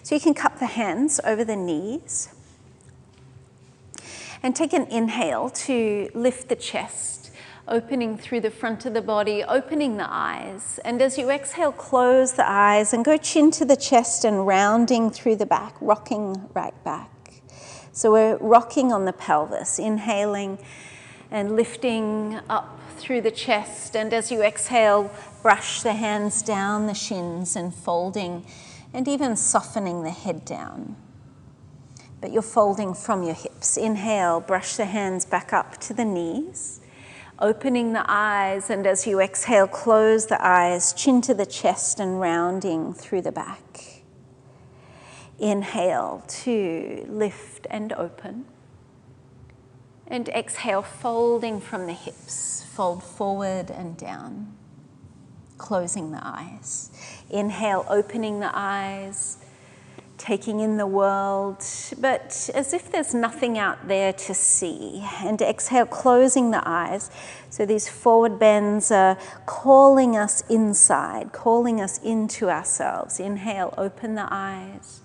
So you can cup the hands over the knees and take an inhale to lift the chest, opening through the front of the body, opening the eyes. And as you exhale, close the eyes and go chin to the chest and rounding through the back, rocking right back. So we're rocking on the pelvis, inhaling and lifting up through the chest. And as you exhale, brush the hands down the shins and folding and even softening the head down. But you're folding from your hips. Inhale, brush the hands back up to the knees, opening the eyes. And as you exhale, close the eyes, chin to the chest and rounding through the back. Inhale to lift and open. And exhale, folding from the hips, fold forward and down, closing the eyes. Inhale, opening the eyes, taking in the world, but as if there's nothing out there to see. And exhale, closing the eyes. So these forward bends are calling us inside, calling us into ourselves. Inhale, open the eyes.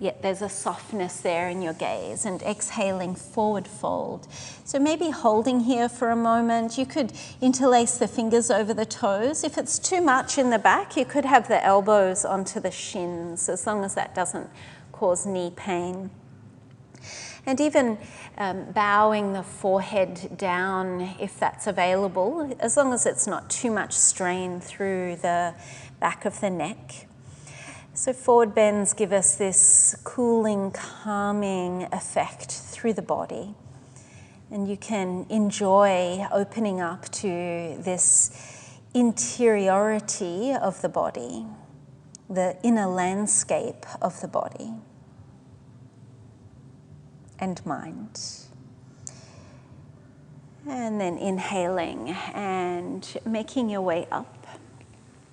Yet there's a softness there in your gaze, and exhaling, forward fold. So maybe holding here for a moment. You could interlace the fingers over the toes. If it's too much in the back, you could have the elbows onto the shins, as long as that doesn't cause knee pain. And even bowing the forehead down if that's available, as long as it's not too much strain through the back of the neck. So forward bends give us this cooling, calming effect through the body. And you can enjoy opening up to this interiority of the body, the inner landscape of the body and mind. And then inhaling and making your way up.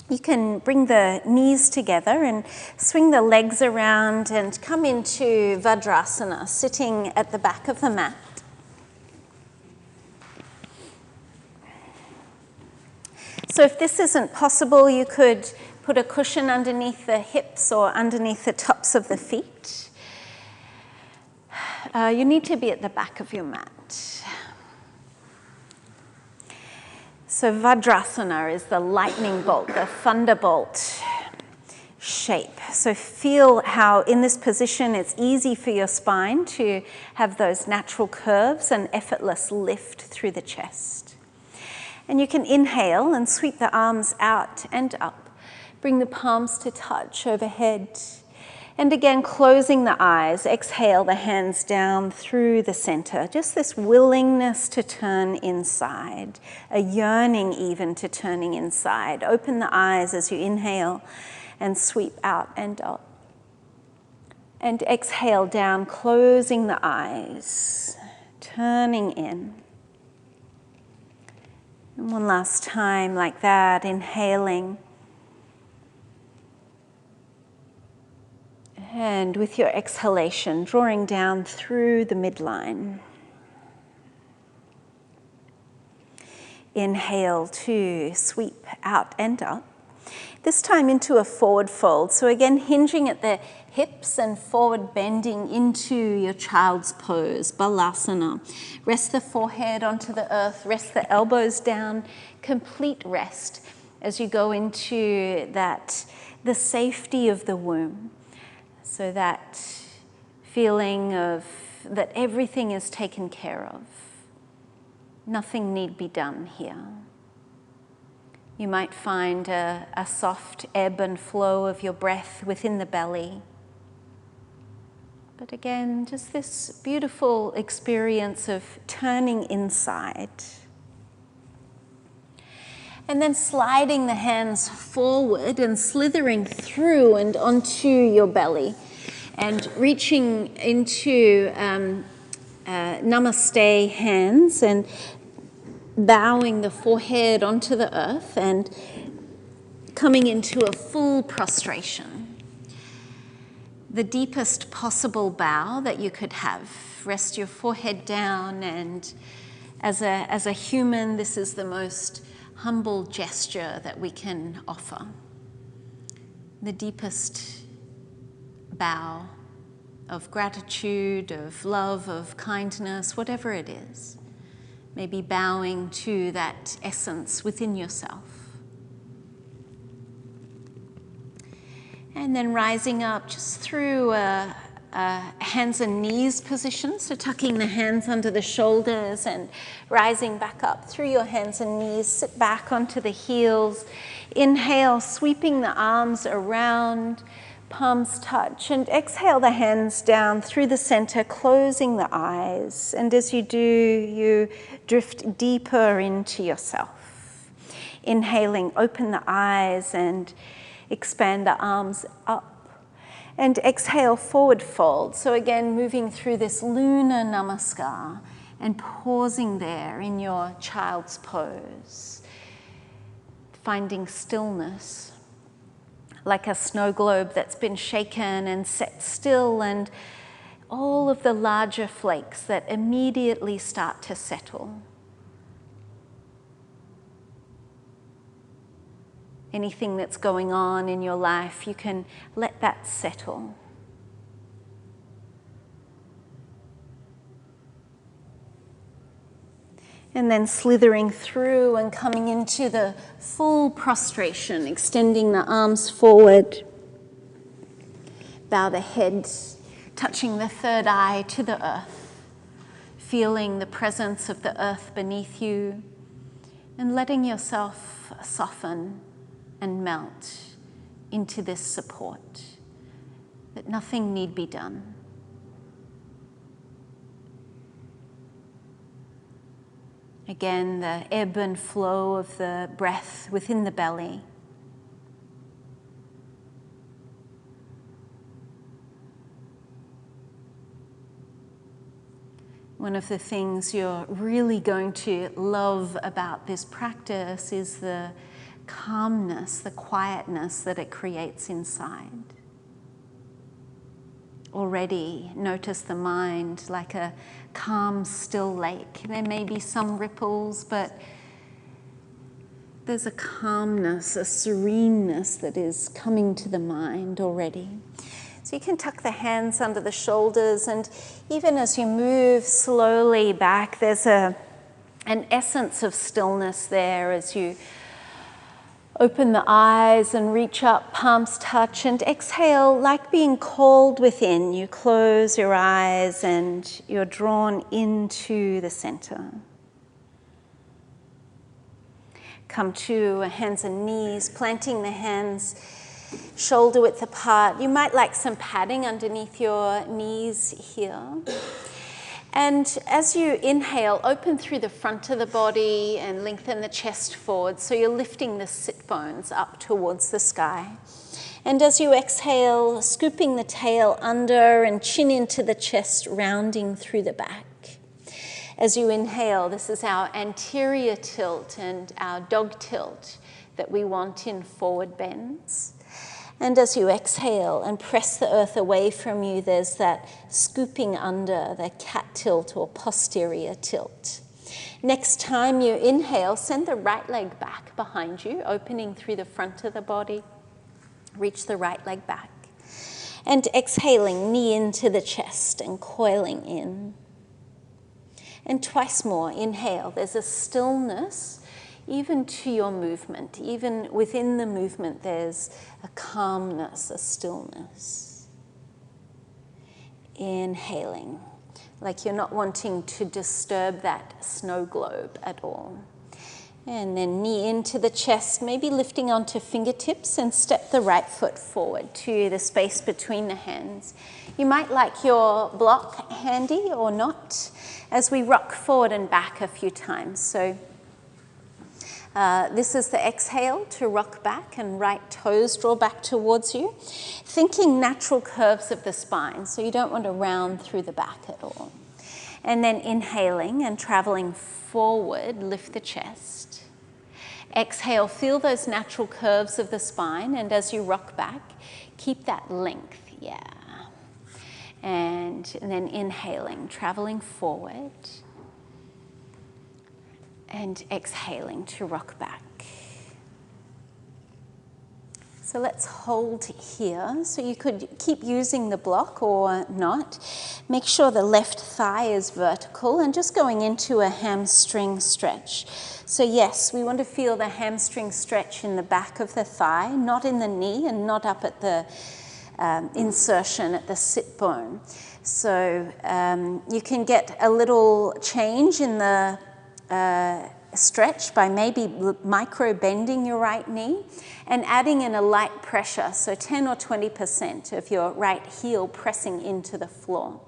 You can bring the knees together and swing the legs around and come into Vajrasana, sitting at the back of the mat. So if this isn't possible, you could put a cushion underneath the hips or underneath the tops of the feet. You need to be at the back of your mat. So Vajrasana is the lightning bolt, the thunderbolt shape. So feel how in this position it's easy for your spine to have those natural curves and effortless lift through the chest. And you can inhale and sweep the arms out and up. Bring the palms to touch overhead. And again, closing the eyes, exhale the hands down through the center. Just this willingness to turn inside, a yearning even to turning inside. Open the eyes as you inhale and sweep out and up. And exhale down, closing the eyes, turning in. And one last time like that, inhaling. And with your exhalation, drawing down through the midline. Inhale to sweep out and up. This time into a forward fold. So again, hinging at the hips and forward bending into your child's pose, Balasana. Rest the forehead onto the earth, rest the elbows down, complete rest as you go into the safety of the womb. So that feeling of that everything is taken care of. Nothing need be done here. You might find a soft ebb and flow of your breath within the belly. But again, just this beautiful experience of turning inside. And then sliding the hands forward and slithering through and onto your belly. And reaching into namaste hands and bowing the forehead onto the earth and coming into a full prostration. The deepest possible bow that you could have. Rest your forehead down, and as a human, this is the most humble gesture that we can offer. The deepest bow of gratitude, of love, of kindness, whatever it is. Maybe bowing to that essence within yourself. And then rising up just through a hands and knees position, so tucking the hands under the shoulders and rising back up through your hands and knees. Sit back onto the heels. Inhale, sweeping the arms around, palms touch, and exhale the hands down through the center, closing the eyes. And as you do, you drift deeper into yourself. Inhaling, open the eyes and expand the arms up. And exhale, forward fold. So again, moving through this lunar namaskar and pausing there in your child's pose. Finding stillness, like a snow globe that's been shaken and set still, and all of the larger flakes that immediately start to settle. Anything that's going on in your life, you can let that settle. And then slithering through and coming into the full prostration, extending the arms forward. Bow the head, touching the third eye to the earth, feeling the presence of the earth beneath you, and letting yourself soften and melt into this support, that nothing need be done. Again, the ebb and flow of the breath within the belly. One of the things you're really going to love about this practice is the calmness, the quietness that it creates inside. Already notice the mind like a calm, still lake. There may be some ripples, but there's a calmness, a sereneness that is coming to the mind already. So you can tuck the hands under the shoulders, and even as you move slowly back, there's an essence of stillness there as you open the eyes and reach up, palms touch, and exhale like being called within. You close your eyes and you're drawn into the center. Come to hands and knees, planting the hands shoulder width apart. You might like some padding underneath your knees here. And as you inhale, open through the front of the body and lengthen the chest forward. So you're lifting the sit bones up towards the sky. And as you exhale, scooping the tail under and chin into the chest, rounding through the back. As you inhale, this is our anterior tilt and our dog tilt that we want in forward bends. And as you exhale and press the earth away from you, there's that scooping under, the cat tilt or posterior tilt. Next time you inhale, send the right leg back behind you, opening through the front of the body. Reach the right leg back. And exhaling, knee into the chest and coiling in. And twice more, inhale. There's a stillness even to your movement. Even within the movement, there's a calmness, a stillness. Inhaling, like you're not wanting to disturb that snow globe at all. And then knee into the chest, maybe lifting onto fingertips, and step the right foot forward to the space between the hands. You might like your block handy or not, as we rock forward and back a few times. So this is the exhale to rock back, and right toes draw back towards you. Thinking natural curves of the spine, so you don't want to round through the back at all. And then inhaling and traveling forward, lift the chest. Exhale, feel those natural curves of the spine, and as you rock back, keep that length, yeah. And then inhaling, traveling forward. And exhaling to rock back. So So let's hold here. So you could keep using the block or not. Make sure the left thigh is vertical and just going into a hamstring stretch. So yes, we want to feel the hamstring stretch in the back of the thigh, not in the knee and not up at the insertion at the sit bone. So you can get a little change in the stretch by maybe micro bending your right knee and adding in a light pressure, so 10 or 20% of your right heel pressing into the floor.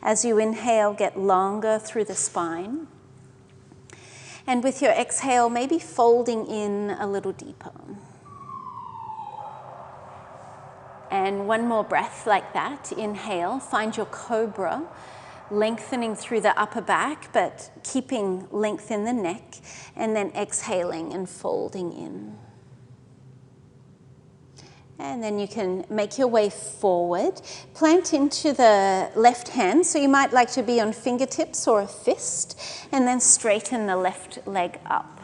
As you inhale, get longer through the spine. And with your exhale, maybe folding in a little deeper. And one more breath like that. Inhale, find your cobra, lengthening through the upper back, but keeping length in the neck, and then exhaling and folding in. And then you can make your way forward, plant into the left hand, so you might like to be on fingertips or a fist, and then straighten the left leg up.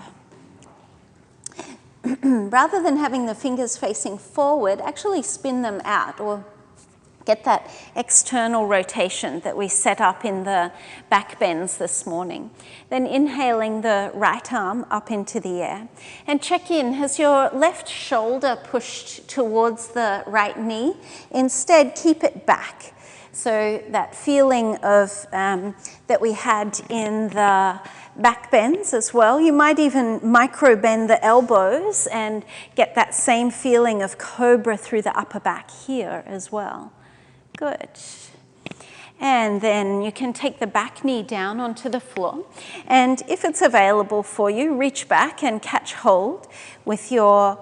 Rather than having the fingers facing forward, actually spin them out or get that external rotation that we set up in the back bends this morning. Then inhaling the right arm up into the air. And check in, has your left shoulder pushed towards the right knee? Instead, keep it back. So that feeling of that we had in the back bends as well. You might even micro bend the elbows and get that same feeling of cobra through the upper back here as well. Good. And then you can take the back knee down onto the floor. And if it's available for you, reach back and catch hold with your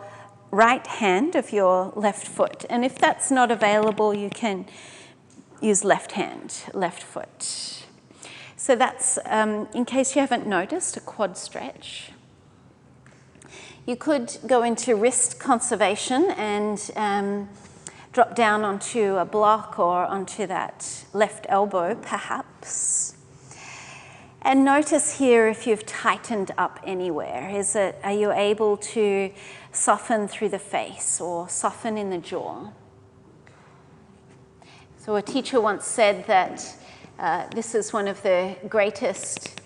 right hand of your left foot. And if that's not available, you can use left hand, left foot. So that's, in case you haven't noticed, a quad stretch. You could go into wrist conservation and drop down onto a block or onto that left elbow, perhaps. And notice here if you've tightened up anywhere. Are you able to soften through the face or soften in the jaw? So a teacher once said that this is one of the greatest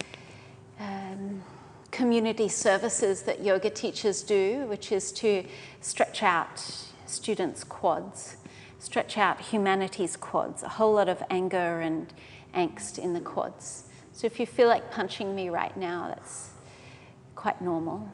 community services that yoga teachers do, which is to stretch out students' quads, stretch out humanity's quads, a whole lot of anger and angst in the quads. So if you feel like punching me right now, that's quite normal.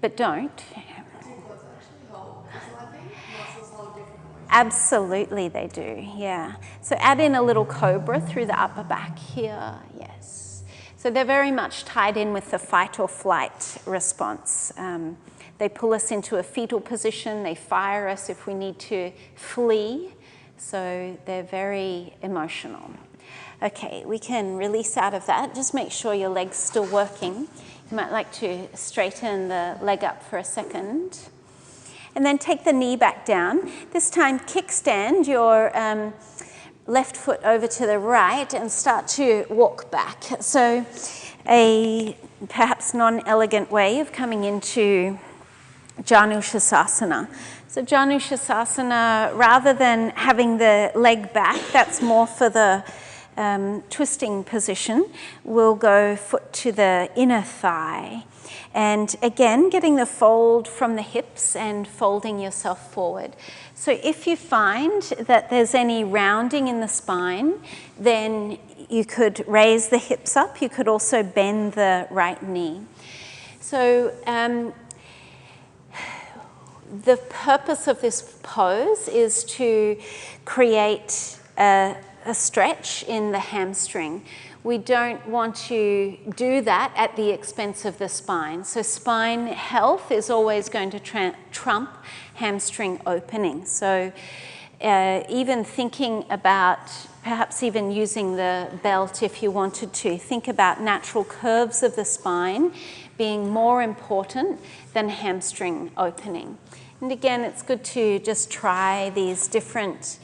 But don't. Do quads actually hold? Because I think muscles hold differently. Absolutely they do, yeah. So add in a little cobra through the upper back here, yes. So they're very much tied in with the fight or flight response. They pull us into a fetal position, they fire us if we need to flee, so they're very emotional. Okay, we can release out of that. Just make sure your leg's still working. You might like to straighten the leg up for a second. And then take the knee back down. This time kickstand your left foot over to the right and start to walk back. So a perhaps non-elegant way of coming into Janushasana. So Janushasana, rather than having the leg back, that's more for the twisting position, we'll go foot to the inner thigh. And again, getting the fold from the hips and folding yourself forward. So if you find that there's any rounding in the spine, then you could raise the hips up. You could also bend the right knee. So the purpose of this pose is to create a stretch in the hamstring. We don't want to do that at the expense of the spine. So spine health is always going to trump hamstring opening. So even thinking about perhaps even using the belt if you wanted to, think about natural curves of the spine being more important than hamstring opening. And again, it's good to just try these different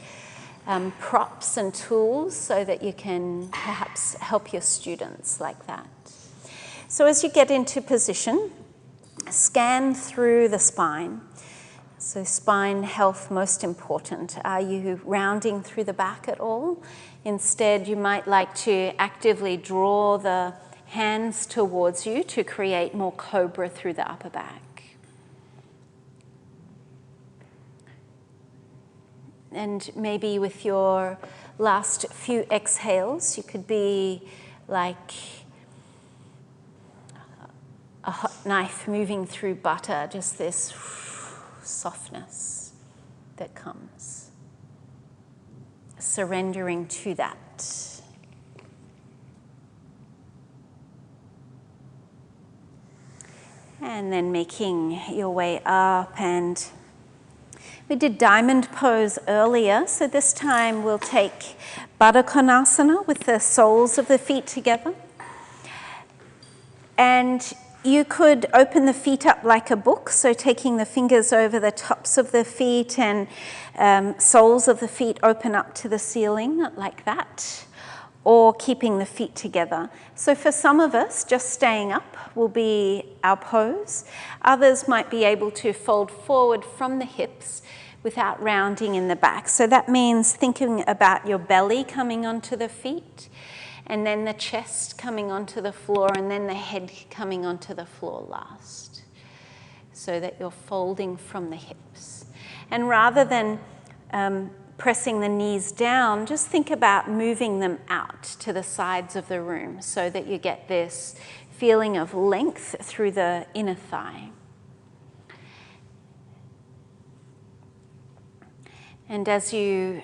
props and tools so that you can perhaps help your students like that. So as you get into position, scan through the spine. So spine health most important. Are you rounding through the back at all? Instead, you might like to actively draw the hands towards you to create more cobra through the upper back. And maybe with your last few exhales, you could be like a hot knife moving through butter, just this softness that comes. Surrendering to that. And then making your way up, and we did diamond pose earlier, so this time we'll take Baddha Konasana with the soles of the feet together. And you could open the feet up like a book, so taking the fingers over the tops of the feet and soles of the feet open up to the ceiling like that, or keeping the feet together. So for some of us, just staying up will be our pose. Others might be able to fold forward from the hips without rounding in the back. So that means thinking about your belly coming onto the feet, and then the chest coming onto the floor, and then the head coming onto the floor last, so that you're folding from the hips. And rather than pressing the knees down, just think about moving them out to the sides of the room so that you get this feeling of length through the inner thigh. And as you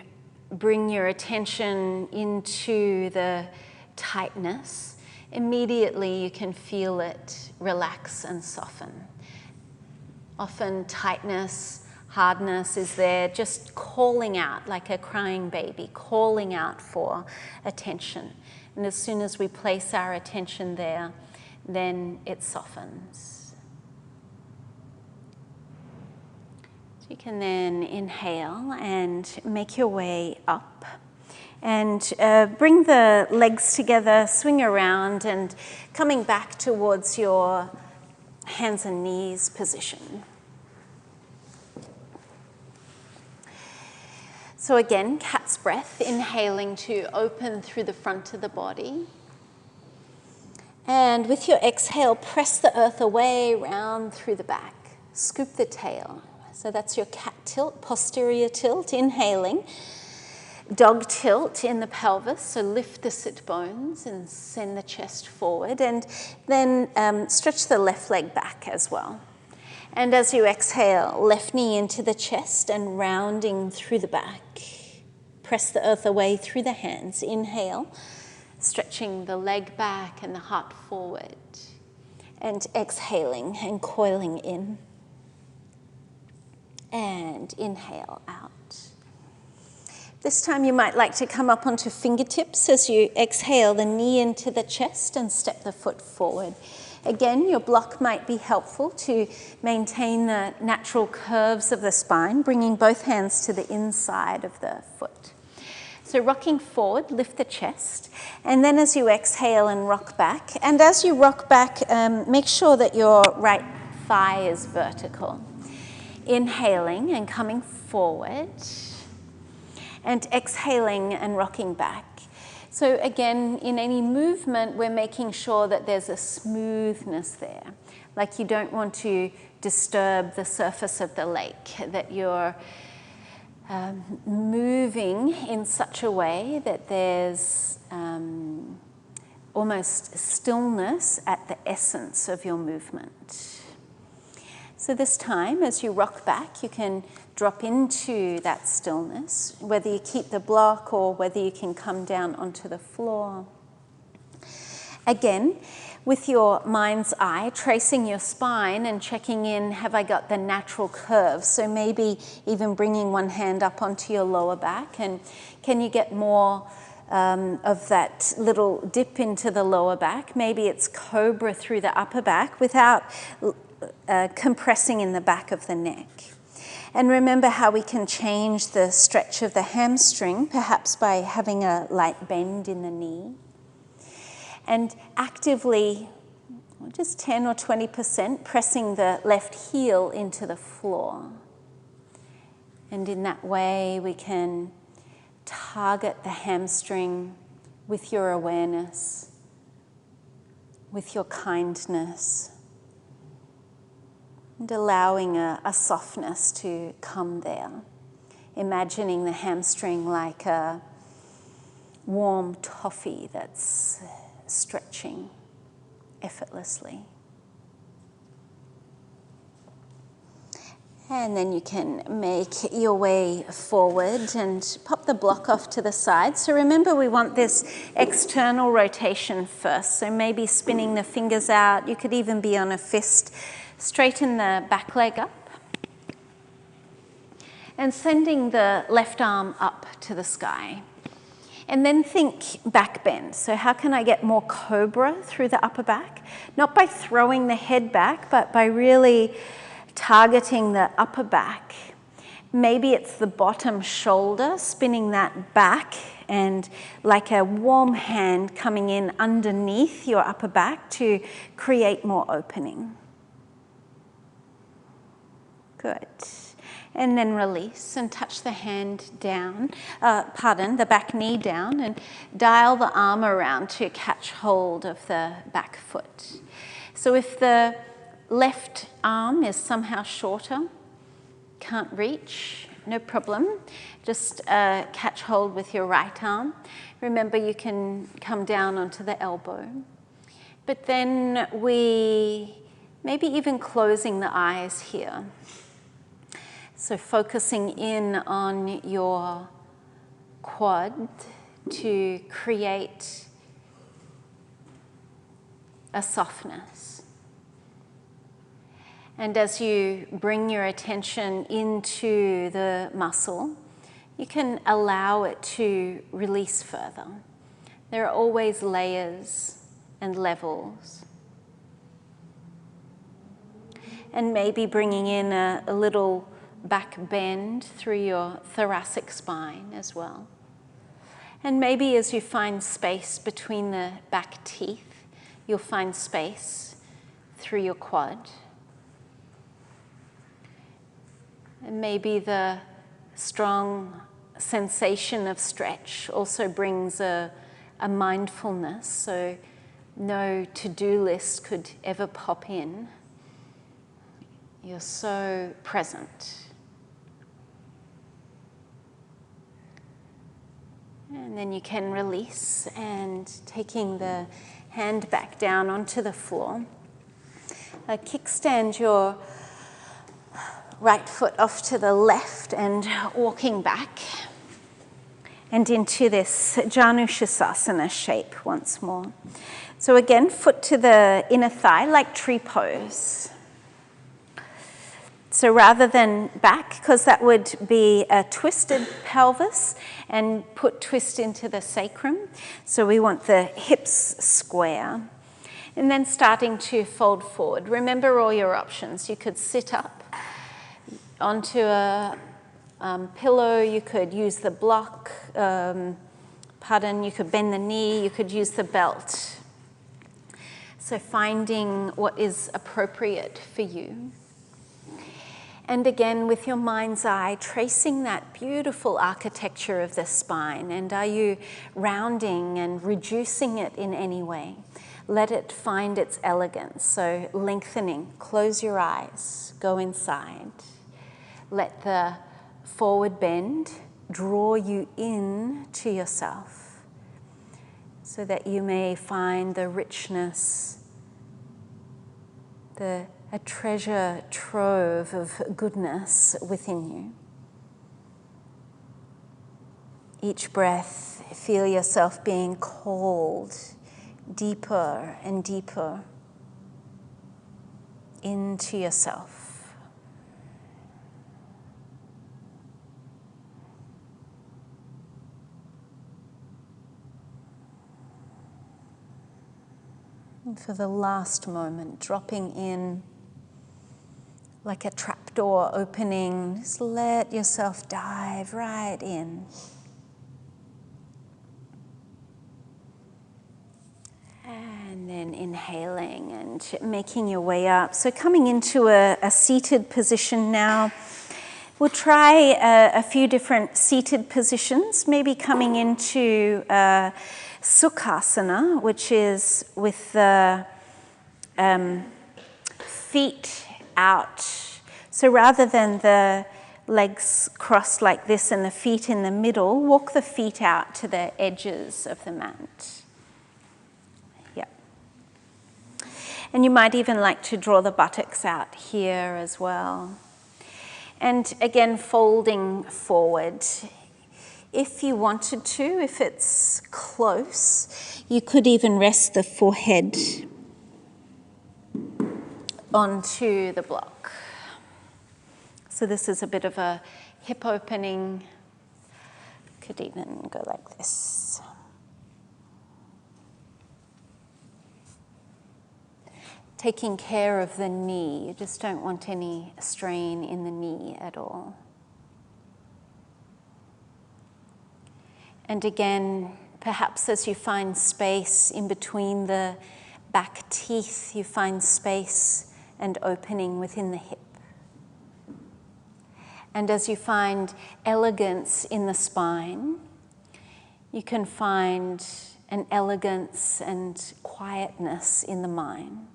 bring your attention into the tightness, immediately you can feel it relax and soften. Often tightness, hardness is there, just calling out like a crying baby, calling out for attention. And as soon as we place our attention there, then it softens. So you can then inhale and make your way up. And bring the legs together, swing around, and coming back towards your hands and knees position. So again, cat's breath, inhaling to open through the front of the body. And with your exhale, press the earth away, round through the back. Scoop the tail. So that's your cat tilt, posterior tilt, inhaling. Dog tilt in the pelvis, so lift the sit bones and send the chest forward, and then stretch the left leg back as well. And as you exhale, left knee into the chest and rounding through the back. Press the earth away through the hands. Inhale, stretching the leg back and the heart forward. And exhaling and coiling in. And inhale out. This time you might like to come up onto fingertips as you exhale the knee into the chest and step the foot forward. Again, your block might be helpful to maintain the natural curves of the spine, bringing both hands to the inside of the foot. So rocking forward, lift the chest, and then as you exhale and rock back, and as you rock back, make sure that your right thigh is vertical. Inhaling and coming forward, and exhaling and rocking back. So again, in any movement, we're making sure that there's a smoothness there. Like you don't want to disturb the surface of the lake, that you're moving in such a way that there's almost stillness at the essence of your movement. So this time, as you rock back, you can drop into that stillness, whether you keep the block or whether you can come down onto the floor. Again, with your mind's eye, tracing your spine and checking in, have I got the natural curve? So maybe even bringing one hand up onto your lower back, and can you get more of that little dip into the lower back? Maybe it's cobra through the upper back without compressing in the back of the neck. And remember how we can change the stretch of the hamstring, perhaps by having a light bend in the knee. And actively, just 10 or 20%, pressing the left heel into the floor. And in that way, we can target the hamstring with your awareness, with your kindness, and allowing a softness to come there. Imagining the hamstring like a warm toffee that's stretching effortlessly. And then you can make your way forward and pop the block off to the side. So remember, we want this external rotation first. So maybe spinning the fingers out. You could even be on a fist. Straighten the back leg up. And sending the left arm up to the sky. And then think back bend. So how can I get more cobra through the upper back? Not by throwing the head back, but by really targeting the upper back. Maybe it's the bottom shoulder, spinning that back, and like a warm hand coming in underneath your upper back to create more opening. Good. And then release and touch the hand down, the back knee down, and dial the arm around to catch hold of the back foot. So if the left arm is somehow shorter, can't reach, no problem. Just catch hold with your right arm. Remember, you can come down onto the elbow. But then we maybe even closing the eyes here. So focusing in on your quad to create a softness. And as you bring your attention into the muscle, you can allow it to release further. There are always layers and levels. And maybe bringing in a little back bend through your thoracic spine as well. And maybe as you find space between the back teeth, you'll find space through your quad. And maybe the strong sensation of stretch also brings a mindfulness, so no to-do list could ever pop in. You're so present. And then you can release, and taking the hand back down onto the floor. Kickstand your right foot off to the left and walking back and into this Janushasana shape once more. So again, foot to the inner thigh like tree pose. So rather than back, because that would be a twisted pelvis and put twist into the sacrum. So we want the hips square. And then starting to fold forward. Remember all your options. You could sit up onto a pillow, you could use the block, you could bend the knee, you could use the belt. So finding what is appropriate for you. And again, with your mind's eye, tracing that beautiful architecture of the spine. And are you rounding and reducing it in any way? Let it find its elegance. So lengthening, close your eyes, go inside. Let the forward bend draw you in to yourself so that you may find the richness, a treasure trove of goodness within you. Each breath, feel yourself being called deeper and deeper into yourself. And for the last moment, dropping in like a trapdoor opening, just let yourself dive right in. And then inhaling and making your way up. So coming into a seated position now. We'll try a few different seated positions, maybe coming into Sukhasana, which is with the feet out. So rather than the legs crossed like this and the feet in the middle, walk the feet out to the edges of the mat. Yep. And you might even like to draw the buttocks out here as well. And again, folding forward. If you wanted to, if it's close, you could even rest the forehead onto the block. So this is a bit of a hip opening. Could even go like this. Taking care of the knee. You just don't want any strain in the knee at all. And again, perhaps as you find space in between the back teeth, you find space and opening within the hip. And as you find elegance in the spine, you can find an elegance and quietness in the mind.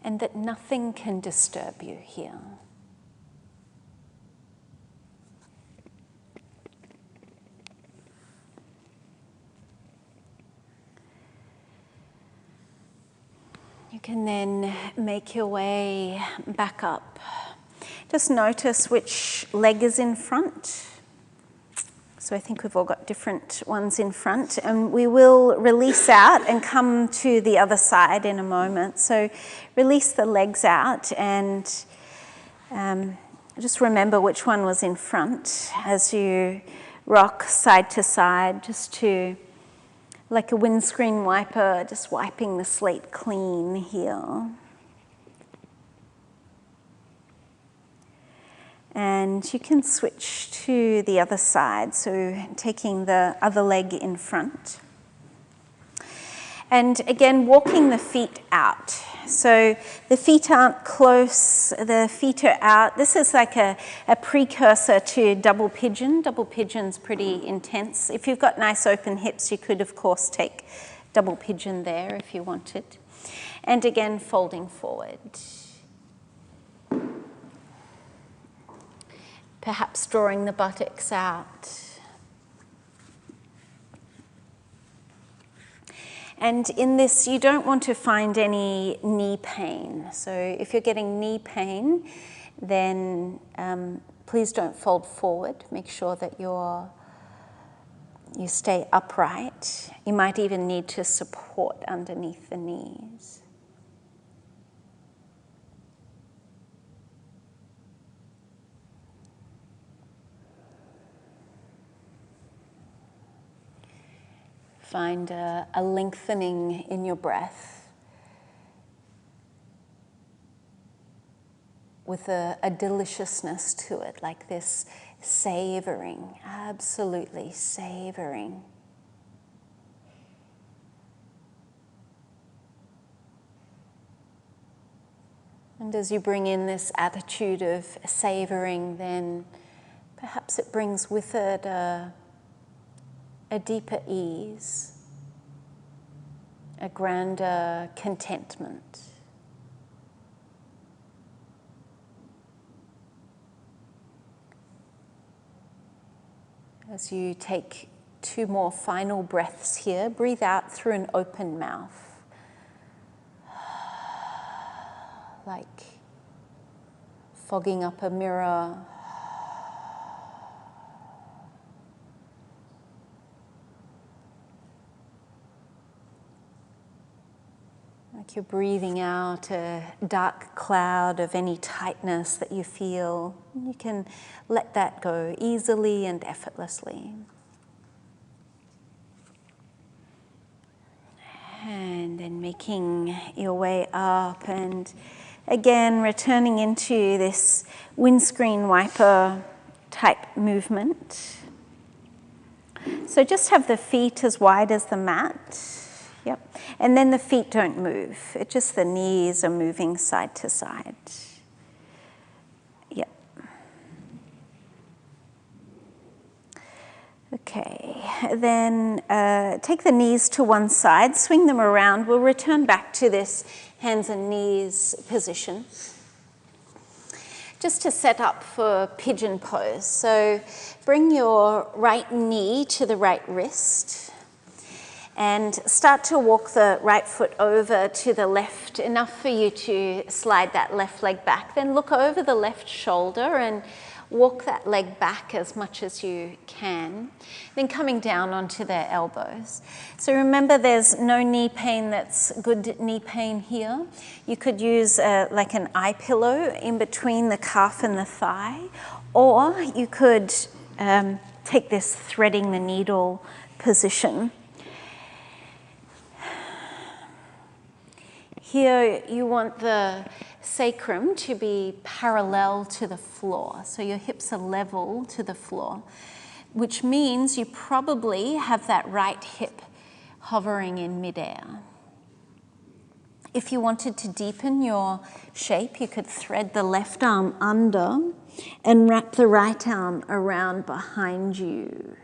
And that nothing can disturb you here. You can then make your way back up. Just notice which leg is in front. So I think we've all got different ones in front, and we will release out and come to the other side in a moment. So release the legs out and just remember which one was in front as you rock side to side, just to, like a windscreen wiper, just wiping the slate clean here. And you can switch to the other side, so taking the other leg in front. And again, walking the feet out. So the feet aren't close, the feet are out. This is like a precursor to double pigeon. Double pigeon's pretty intense. If you've got nice open hips, you could, of course, take double pigeon there if you wanted. And again, folding forward. Perhaps drawing the buttocks out. And in this, you don't want to find any knee pain. So if you're getting knee pain, then please don't fold forward. Make sure that you stay upright. You might even need to support underneath the knees. Find a lengthening in your breath with a deliciousness to it, like this savoring, absolutely savoring. And as you bring in this attitude of savoring, then perhaps it brings with it a deeper ease, a grander contentment. As you take 2 more final breaths here, breathe out through an open mouth, like fogging up a mirror. Like you're breathing out a dark cloud of any tightness that you feel. You can let that go easily and effortlessly. And then making your way up and again returning into this windscreen wiper type movement. So just have the feet as wide as the mat Yep. And then the feet don't move. It's just the knees are moving side to side. Yep. Okay. Then take the knees to one side, swing them around. We'll return back to this hands and knees position. Just to set up for pigeon pose. So bring your right knee to the right wrist and start to walk the right foot over to the left, enough for you to slide that left leg back. Then look over the left shoulder and walk that leg back as much as you can. Then coming down onto their elbows. So remember, there's no knee pain that's good knee pain here. You could use like an eye pillow in between the calf and the thigh, or you could take this threading the needle position. Here you want the sacrum to be parallel to the floor, so your hips are level to the floor, which means you probably have that right hip hovering in midair. If you wanted to deepen your shape, you could thread the left arm under and wrap the right arm around behind you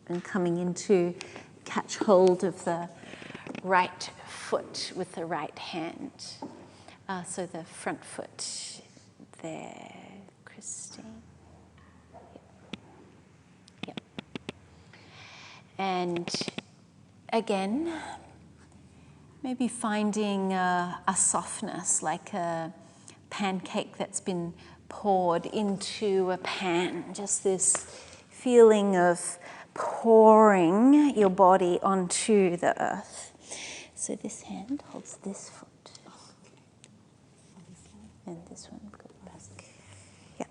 and coming into catch hold of the right foot with the right hand. So the front foot there, Christine. Yep. And again, maybe finding a softness, like a pancake that's been poured into a pan. Just this feeling of pouring your body onto the earth. So this hand holds this foot. And this one goes back. Yeah.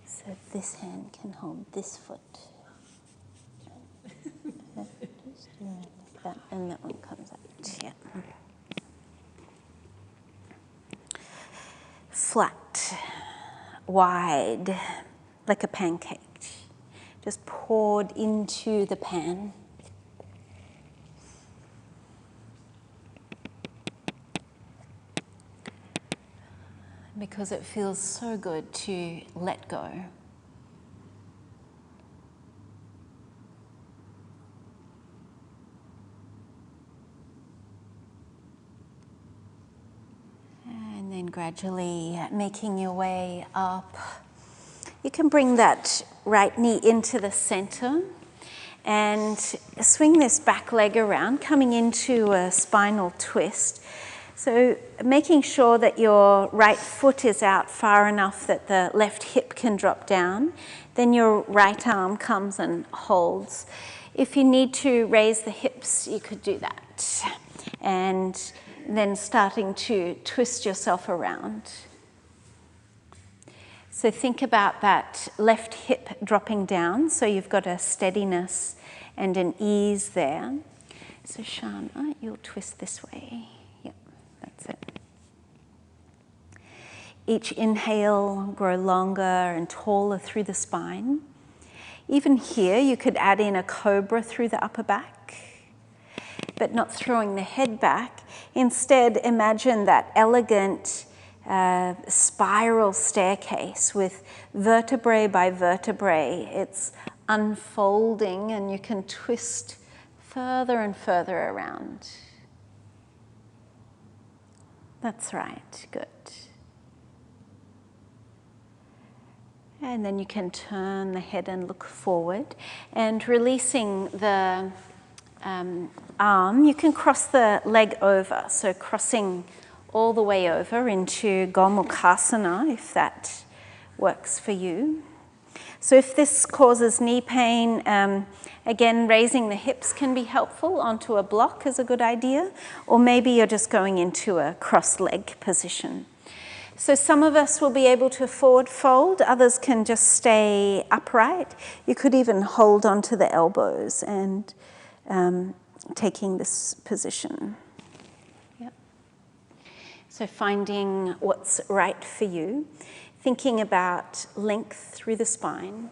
So this hand can hold this foot. Just like that, and that one comes out. Yeah. Flat, wide, like a pancake. Just poured into the pan. Because it feels so good to let go. And then gradually making your way up. You can bring that right knee into the center and swing this back leg around, coming into a spinal twist. So making sure that your right foot is out far enough that the left hip can drop down. Then your right arm comes and holds. If you need to raise the hips, you could do that. And then starting to twist yourself around. So think about that left hip dropping down, so you've got a steadiness and an ease there. So Shana, you'll twist this way. Yep, that's it. Each inhale, grow longer and taller through the spine. Even here, you could add in a cobra through the upper back, but not throwing the head back. Instead, imagine that elegant spiral staircase with vertebrae by vertebrae. It's unfolding and you can twist further and further around. That's right, good. And then you can turn the head and look forward. And releasing the arm, you can cross the leg over. So crossing all the way over into Gomukhasana, if that works for you. So if this causes knee pain, again, raising the hips can be helpful. Onto a block is a good idea. Or maybe you're just going into a cross-leg position. So some of us will be able to forward fold, others can just stay upright. You could even hold onto the elbows and taking this position. Yep. So finding what's right for you, thinking about length through the spine.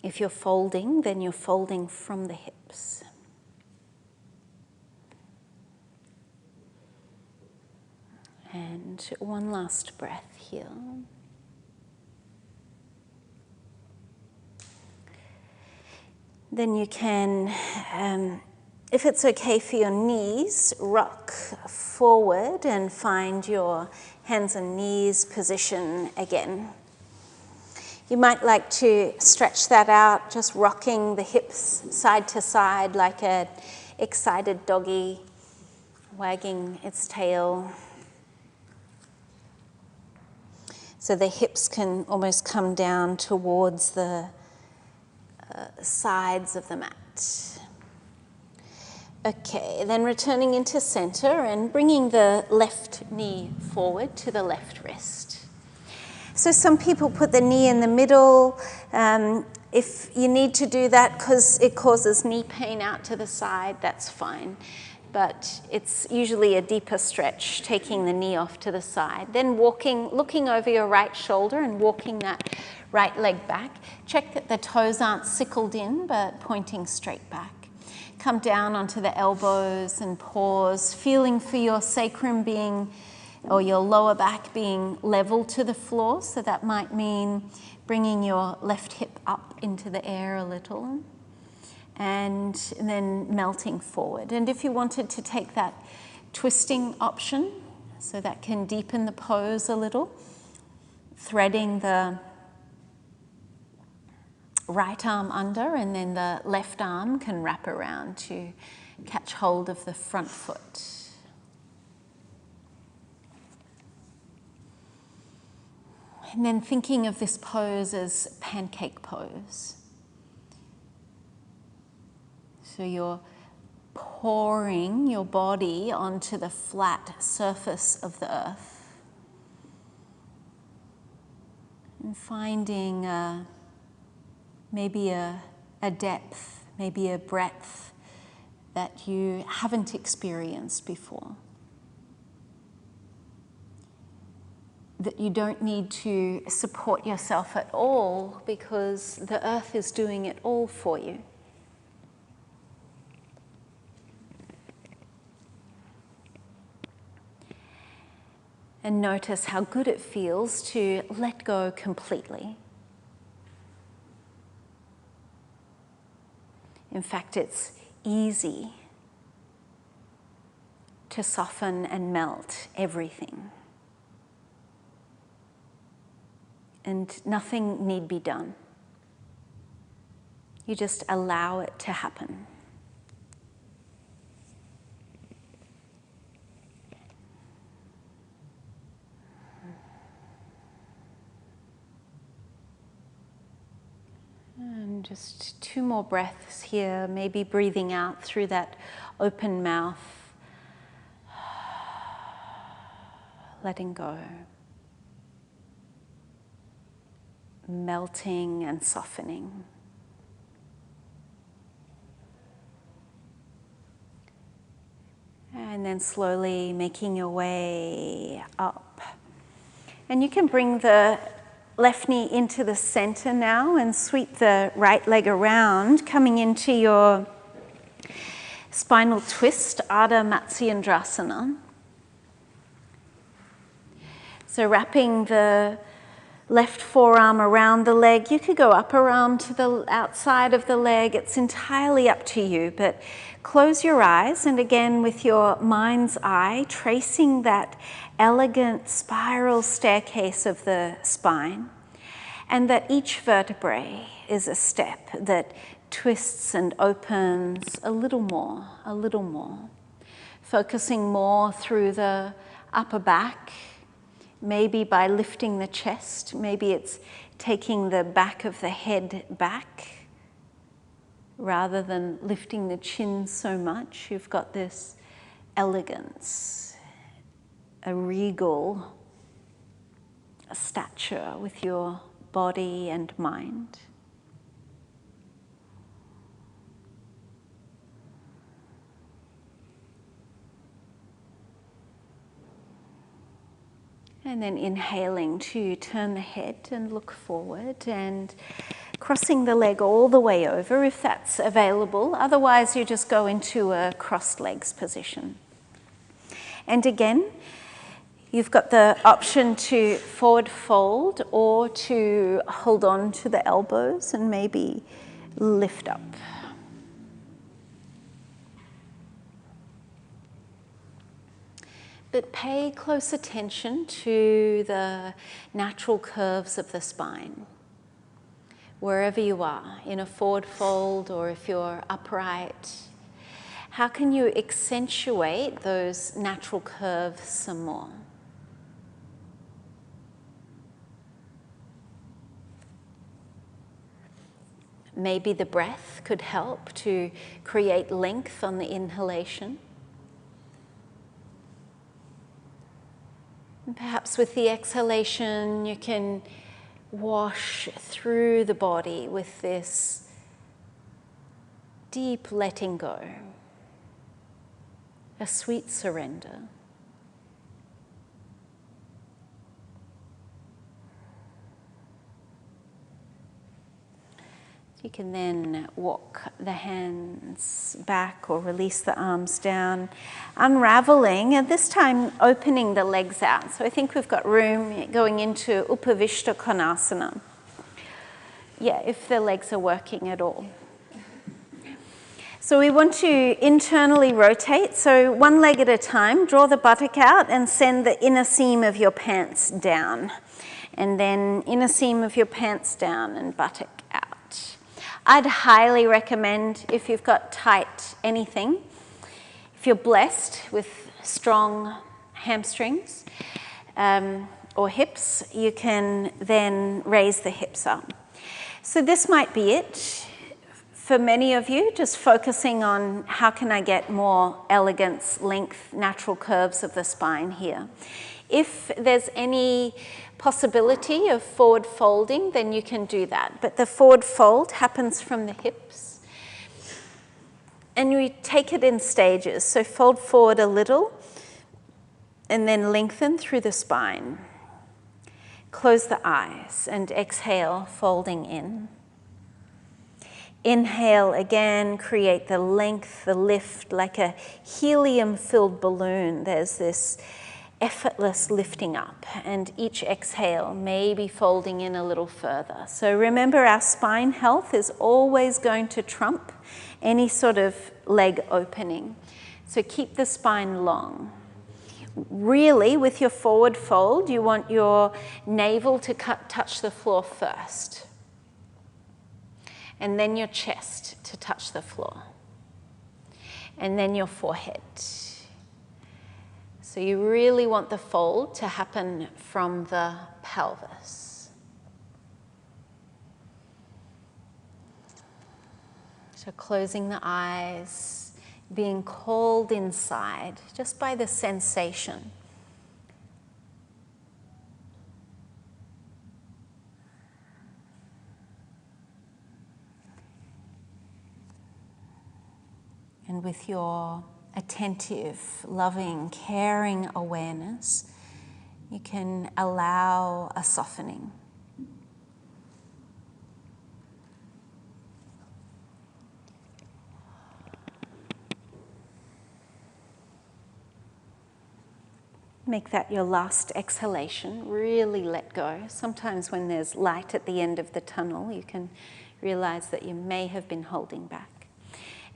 If you're folding, then you're folding from the hips. And one last breath here. Then you can, if it's okay for your knees, rock forward and find your hands and knees position again. You might like to stretch that out, just rocking the hips side to side like an excited doggy wagging its tail. So the hips can almost come down towards the sides of the mat. Okay, then returning into center and bringing the left knee forward to the left wrist. So some people put the knee in the middle. If you need to do that because it causes knee pain out to the side, that's fine. But it's usually a deeper stretch, taking the knee off to the side. Then walking, looking over your right shoulder and walking that right leg back. Check that the toes aren't sickled in, but pointing straight back. Come down onto the elbows and pause, feeling for your sacrum being, or your lower back being level to the floor. So that might mean bringing your left hip up into the air a little. And then melting forward. And if you wanted to take that twisting option, so that can deepen the pose a little, threading the right arm under and then the left arm can wrap around to catch hold of the front foot. And then thinking of this pose as pancake pose. So you're pouring your body onto the flat surface of the earth and finding maybe a depth, maybe a breadth that you haven't experienced before. That you don't need to support yourself at all because the earth is doing it all for you. And notice how good it feels to let go completely. In fact, it's easy to soften and melt everything. And nothing need be done. You just allow it to happen. And just 2 more breaths here, maybe breathing out through that open mouth, letting go, melting and softening. And then slowly making your way up. And you can bring the left knee into the center now and sweep the right leg around, coming into your spinal twist, Ardha Matsyendrasana. So wrapping the left forearm around the leg. You could go upper arm to the outside of the leg. It's entirely up to you, but close your eyes and again with your mind's eye, tracing that elegant spiral staircase of the spine, and that each vertebrae is a step that twists and opens a little more, focusing more through the upper back, maybe by lifting the chest, maybe it's taking the back of the head back rather than lifting the chin so much. You've got this elegance, a regal stature with your body and mind. And then inhaling to turn the head and look forward, and Crossing the leg all the way over if that's available. Otherwise, you just go into a crossed legs position. And again, you've got the option to forward fold or to hold on to the elbows and maybe lift up. But pay close attention to the natural curves of the spine. Wherever you are, in a forward fold or if you're upright, how can you accentuate those natural curves some more? Maybe the breath could help to create length on the inhalation. And perhaps with the exhalation, you can wash through the body with this deep letting go, a sweet surrender. You can then walk the hands back or release the arms down, unraveling, and this time opening the legs out. So I think we've got room going into Upavishta Konasana. Yeah, if the legs are working at all. So we want to internally rotate. So one leg at a time, draw the buttock out and send the inner seam of your pants down. And then inner seam of your pants down and buttock out. I'd highly recommend, if you've got tight anything, if you're blessed with strong hamstrings or hips, you can then raise the hips up. So this might be it. For many of you, just focusing on how can I get more elegance, length, natural curves of the spine here. If there's any possibility of forward folding, then you can do that. But the forward fold happens from the hips. And we take it in stages. So fold forward a little and then lengthen through the spine. Close the eyes and exhale, folding in. Inhale again, create the length, the lift, like a helium-filled balloon. There's this effortless lifting up, and each exhale may be folding in a little further. So remember, our spine health is always going to trump any sort of leg opening. So keep the spine long. Really, with your forward fold, you want your navel to touch the floor first, and then your chest to touch the floor, and then your forehead. So you really want the fold to happen from the pelvis. So closing the eyes, being called inside just by the sensation. And with your attentive, loving, caring awareness, you can allow a softening. Make that your last exhalation. Really let go. Sometimes when there's light at the end of the tunnel, you can realize that you may have been holding back.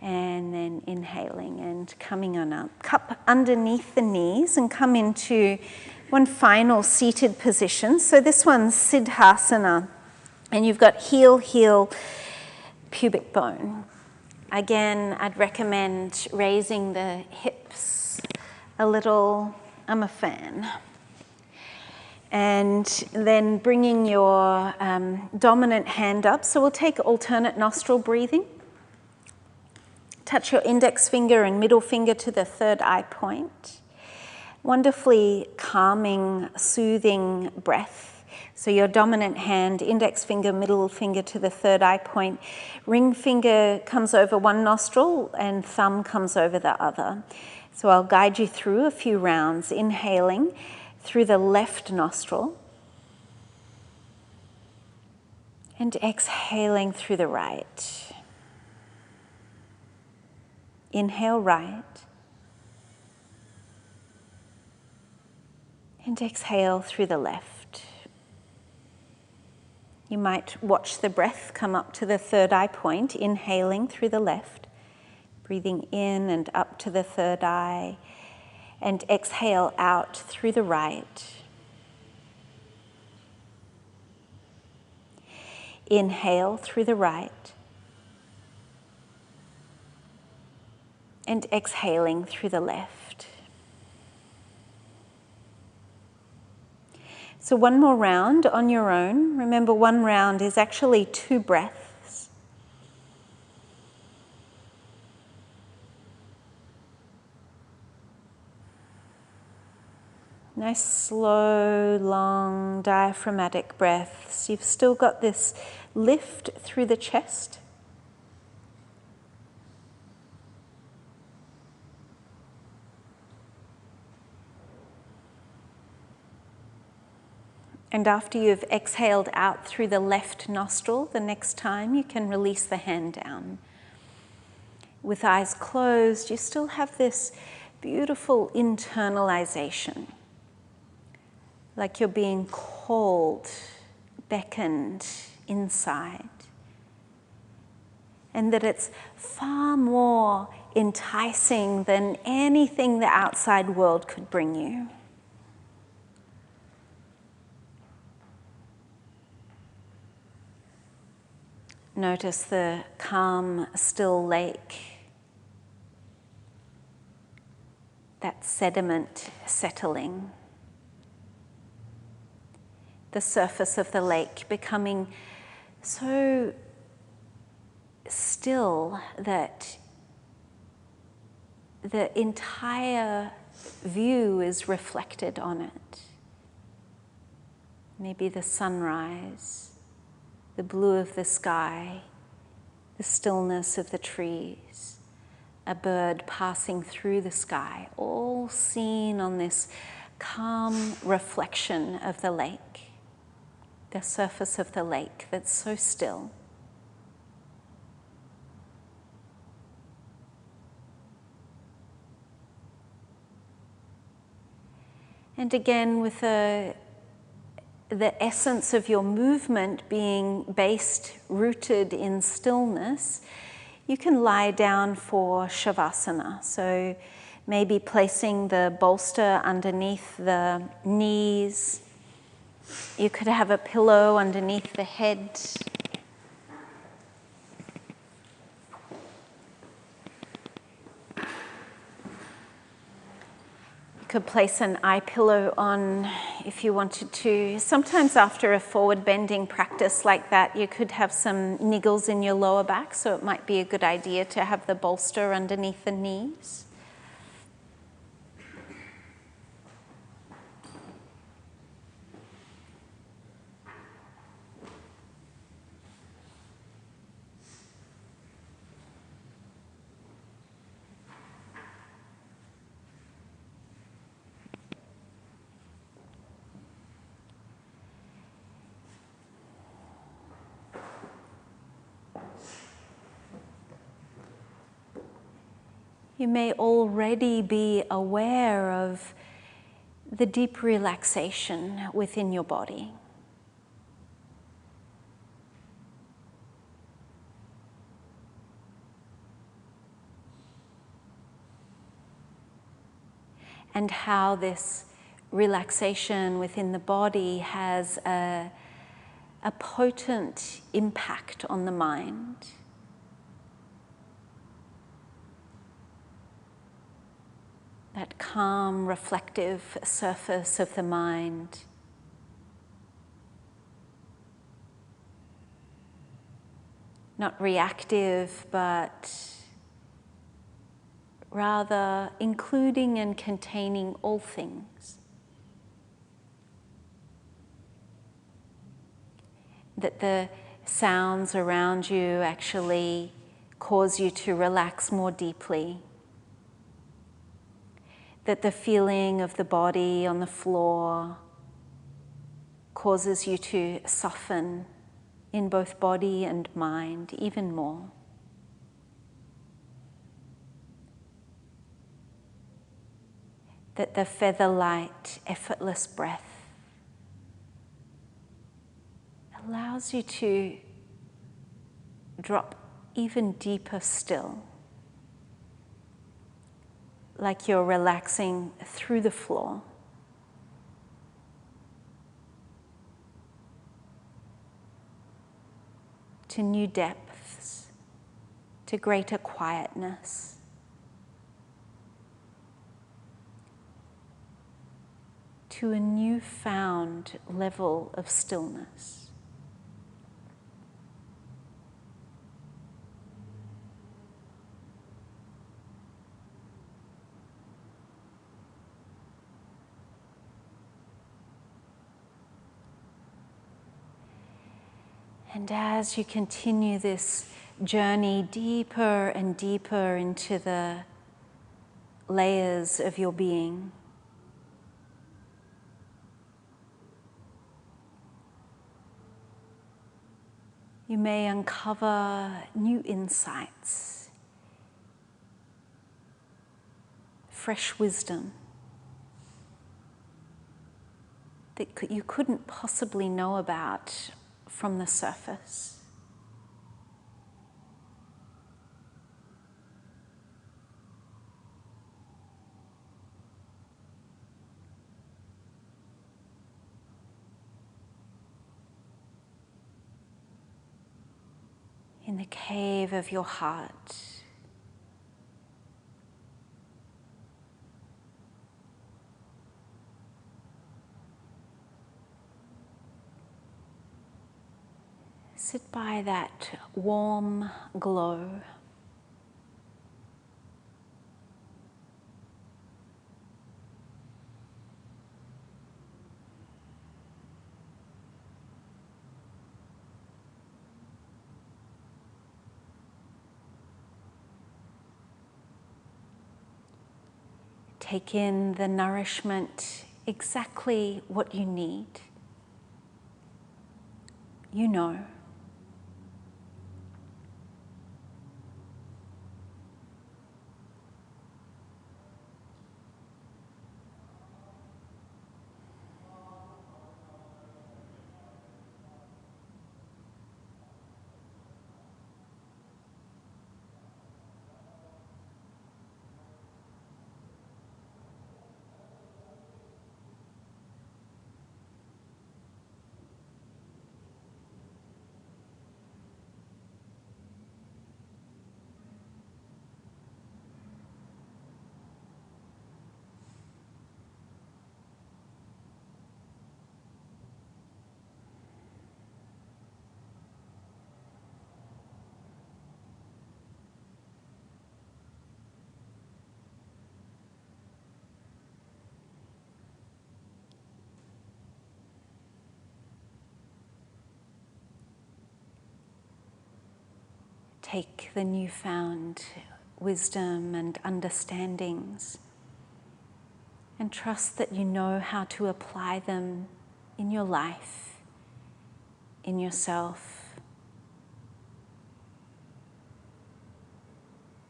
And then inhaling and coming on up. Cup underneath the knees and come into one final seated position. So this one's Siddhasana. And you've got heel, heel, pubic bone. Again, I'd recommend raising the hips a little. I'm a fan. And then bringing your dominant hand up. So we'll take alternate nostril breathing. Touch your index finger and middle finger to the third eye point. Wonderfully calming, soothing breath. So your dominant hand, index finger, middle finger to the third eye point. Ring finger comes over one nostril and thumb comes over the other. So I'll guide you through a few rounds, inhaling through the left nostril. And exhaling through the right. Inhale right. And exhale through the left. You might watch the breath come up to the third eye point, inhaling through the left, breathing in and up to the third eye, and exhale out through the right. Inhale through the right, and exhaling through the left. So one more round on your own. Remember, one round is actually 2 breaths. Nice, slow, long, diaphragmatic breaths. You've still got this lift through the chest. And after you've exhaled out through the left nostril, the next time you can release the hand down. With eyes closed, you still have this beautiful internalization. Like you're being called, beckoned inside. And that it's far more enticing than anything the outside world could bring you. Notice the calm, still lake. That sediment settling. The surface of the lake becoming so still that the entire view is reflected on it. Maybe the sunrise, the blue of the sky, the stillness of the trees, a bird passing through the sky, all seen on this calm reflection of the lake, the surface of the lake that's so still. And again, with the essence of your movement being based, rooted in stillness, you can lie down for Shavasana. So maybe placing the bolster underneath the knees. You could have a pillow underneath the head. Could place an eye pillow on if you wanted to. Sometimes after a forward bending practice like that, you could have some niggles in your lower back, so it might be a good idea to have the bolster underneath the knees. You may already be aware of the deep relaxation within your body. And how this relaxation within the body has a potent impact on the mind. That calm, reflective surface of the mind. Not reactive, but rather including and containing all things. That the sounds around you actually cause you to relax more deeply. That the feeling of the body on the floor causes you to soften in both body and mind even more. That the feather-light, effortless breath allows you to drop even deeper still, like you're relaxing through the floor. To new depths, to greater quietness. To a newfound level of stillness. And as you continue this journey deeper and deeper into the layers of your being, you may uncover new insights, fresh wisdom that you couldn't possibly know about from the surface. In the cave of your heart, sit by that warm glow. Take in the nourishment, exactly what you need. You know. Take the newfound wisdom and understandings and trust that you know how to apply them in your life, in yourself,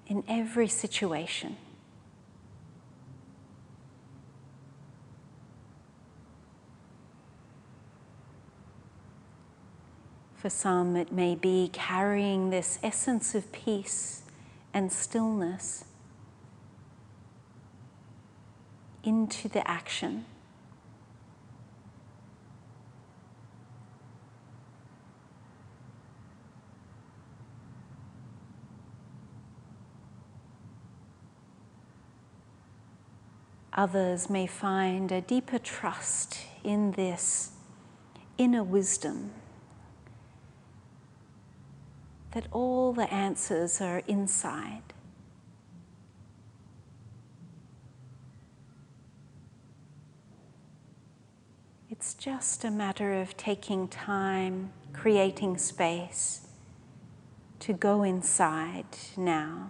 in every situation. For some, it may be carrying this essence of peace and stillness into the action. Others may find a deeper trust in this inner wisdom, that all the answers are inside. It's just a matter of taking time, creating space to go inside now.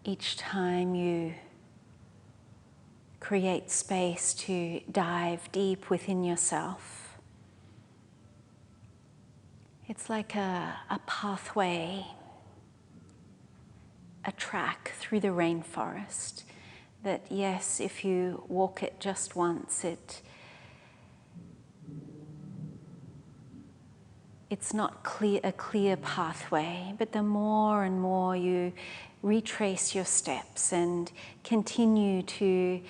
Each time you create space to dive deep within yourself, it's like a pathway, a track through the rainforest that, yes, if you walk it just once, it's not a clear pathway, but the more and more you retrace your steps and continue to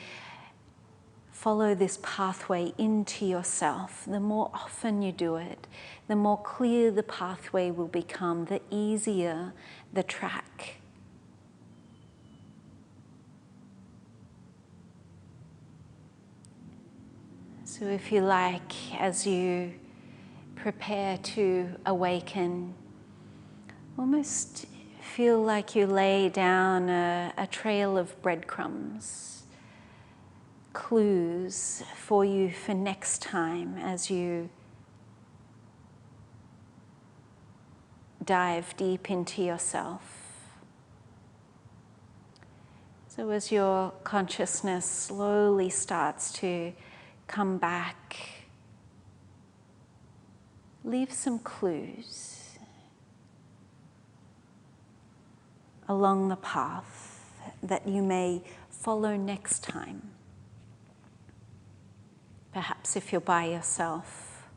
follow this pathway into yourself, the more often you do it, the more clear the pathway will become, the easier the track. So if you like, as you prepare to awaken, almost feel like you lay down a trail of breadcrumbs, clues for you for next time as you dive deep into yourself. So as your consciousness slowly starts to come back, leave some clues along the path that you may follow next time. Perhaps if you're by yourself.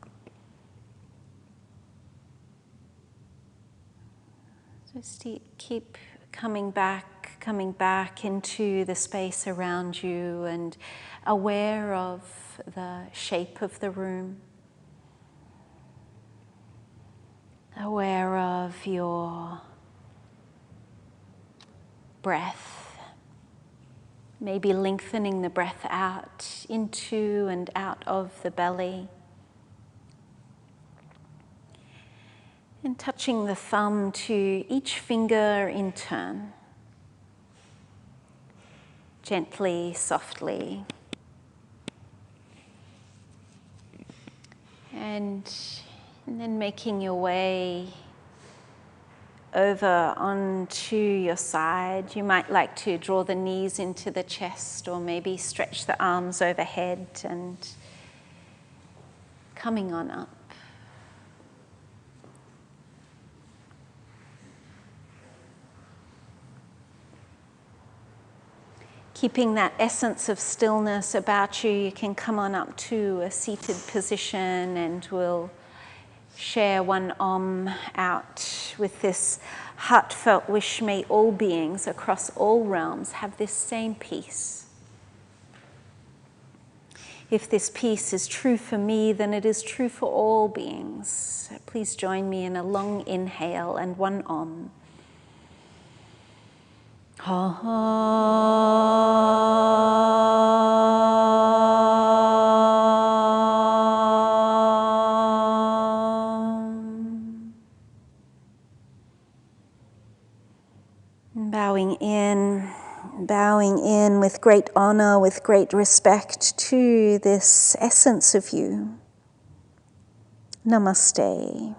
Just keep coming back into the space around you and aware of the shape of the room. Aware of your breath, maybe lengthening the breath out into and out of the belly. And touching the thumb to each finger in turn. Gently, softly. And then making your way over onto your side. You might like to draw the knees into the chest or maybe stretch the arms overhead and coming on up. Keeping that essence of stillness about you, you can come on up to a seated position and we'll share one Om out with this heartfelt wish. May all beings across all realms have this same peace. If this peace is true for me, then it is true for all beings. Please join me in a long inhale and one Om. Bowing in with great honor, with great respect to this essence of you. Namaste.